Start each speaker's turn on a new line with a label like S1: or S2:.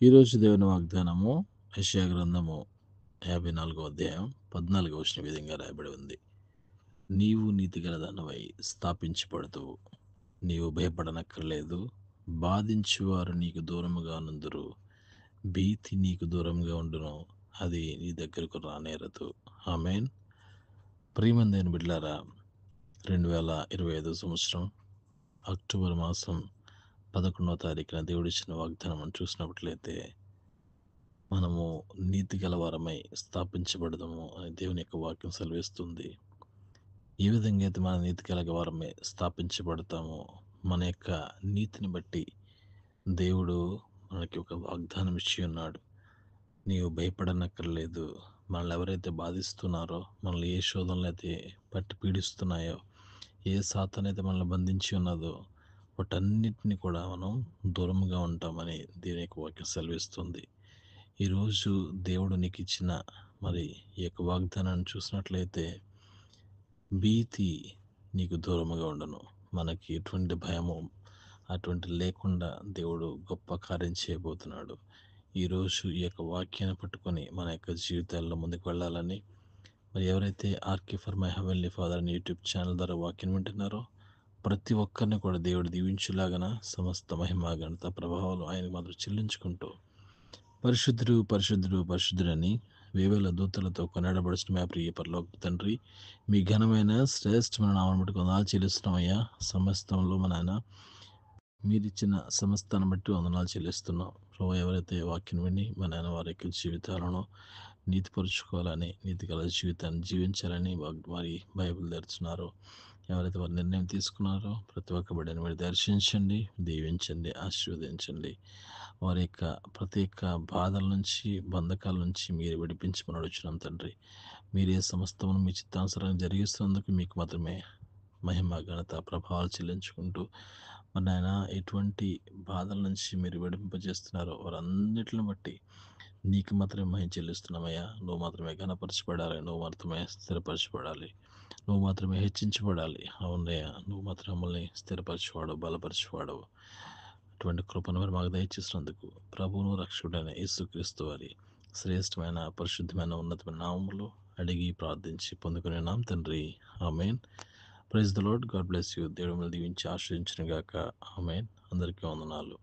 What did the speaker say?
S1: ఈరోజు దేవుని వాగ్దానము యెషయా గ్రంథము 54వ అధ్యాయం 14వ వచనం విధంగా రాయబడి ఉంది. నీవు నీతిగల దానవై స్థాపించబడదువు, నీవు భయపడనక్కర్లేదు. బాధించువారు నీకు దూరముగా నుందురు, భీతి నీకు దూరంగా ఉండును, అది నీ దగ్గరకు రానేరదు. ఆమేన్. ప్రియమైన బిడ్లారా, 2025 సంవత్సరం అక్టోబర్ మాసం 11వ తారీఖున దేవుడిచ్చిన వాగ్దానం చూసినట్లయితే, మనము నీతి గలవారమై స్థాపించబడదాము అని దేవుని యొక్క వాక్యం సెలవిస్తుంది. ఏ విధంగా అయితే మన నీతి గలవారమై స్థాపించబడతామో, మన యొక్క నీతిని బట్టి దేవుడు మనకి ఒక వాగ్దానం ఇచ్చి ఉన్నాడు. నీవు భయపడనక్కర్లేదు. మనల్ని ఎవరైతే బాధిస్తున్నారో, మనల్ని ఏ శోధనలు అయితే పట్టి పీడిస్తున్నాయో, ఏ సాతానైతే మనల్ని బంధించి ఉన్నదో, వాటన్నిటిని కూడా మనం దూరంగా ఉంటామని దేవుని యొక్క వాక్యం సెలవిస్తుంది. ఈరోజు దేవుడు నీకు ఇచ్చిన మరి ఈ యొక్క వాగ్దానాన్ని చూసినట్లయితే, భీతి నీకు దూరముగా ఉండను. మనకి ఎటువంటి భయము అటువంటి లేకుండా దేవుడు గొప్ప కార్యం చేయబోతున్నాడు. ఈరోజు ఈ యొక్క వాక్యాన్ని పట్టుకొని మన యొక్క జీవితాల్లో ముందుకు వెళ్ళాలని, మరి ఎవరైతే ark for my heavenly father అని యూట్యూబ్ ఛానల్ ద్వారా వాక్యం వింటున్నారో, ప్రతి ఒక్కరిని కూడా దేవుడు దీవించులాగన సమస్త మహిమ ఘనత ప్రభావాలు ఆయనకు మాత్రం చెల్లించుకుంటూ, పరిశుద్ధుడు పరిశుద్ధుడు పరిశుద్ధుడని వేవేల దూతలతో కొనాడబడిన మా ప్రియ పరలోక తండ్రి, మీ ఘనమైన శ్రేష్టమైన నామం బట్టి వందనాలు చెల్లిస్తున్నామయ్యా. సమస్తంలో మన ఆయన మీరిచ్చిన సమస్తాన్ని బట్టి వందనాలు చెల్లిస్తున్నాం. ప్రభు, ఎవరైతే వాక్యం విని మన ఆయన వారి యొక్క జీవితాలను నీతిపరుచుకోవాలని, నీతి గల జీవితాన్ని జీవించాలని వారి బైబిల్ తెరుచున్నారో, ఎవరైతే వారి నిర్ణయం తీసుకున్నారో, ప్రతి ఒక్క బిడ్డని మీరు దర్శించండి, దీవించండి, ఆశీర్వదించండి. వారి యొక్క ప్రతి ఒక్క బాధల నుంచి, బంధకాల నుంచి మీరు విడిపించమని అడుగుచున్నాం తండ్రి. మీరే సమస్తమును మీ చిత్తానుసారంగా జరిగిస్తున్నందుకు మీకు మాత్రమే మహిమ ఘనత ప్రభావాలు చెల్లించుకుంటూ, మరి నాయన ఎటువంటి బాధల నుంచి మీరు విడింపజేస్తున్నారో వారన్నిటిని బట్టి నీకు మాత్రమే మహిమ చెల్లిస్తున్నామయ్యా. నువ్వు మాత్రమే ఘనపరచబడాలి, నువ్వు మాత్రమే స్థిరపరచబడాలి, నువ్వు మాత్రమే హెచ్చించబడాలి. అవునయ్యా, నువ్వు మాత్రం మమ్మల్ని స్థిరపరచువాడు, బలపరచువాడు. అటువంటి కృపను మీరు మాకు దయచేసినందుకు ప్రభువును రక్షకుడైన యేసుక్రీస్తు వారి శ్రేష్టమైన పరిశుద్ధమైన ఉన్నతమైన నామములో అడిగి ప్రార్థించి పొందుకునే నామ తండ్రి. ఆమేన్. Praise the Lord. God bless you. దేవుడు మిమ్మల్ని దీవించి ఆశ్రయించిన గాక. ఆమేన్. అందరికీ వందనాలు.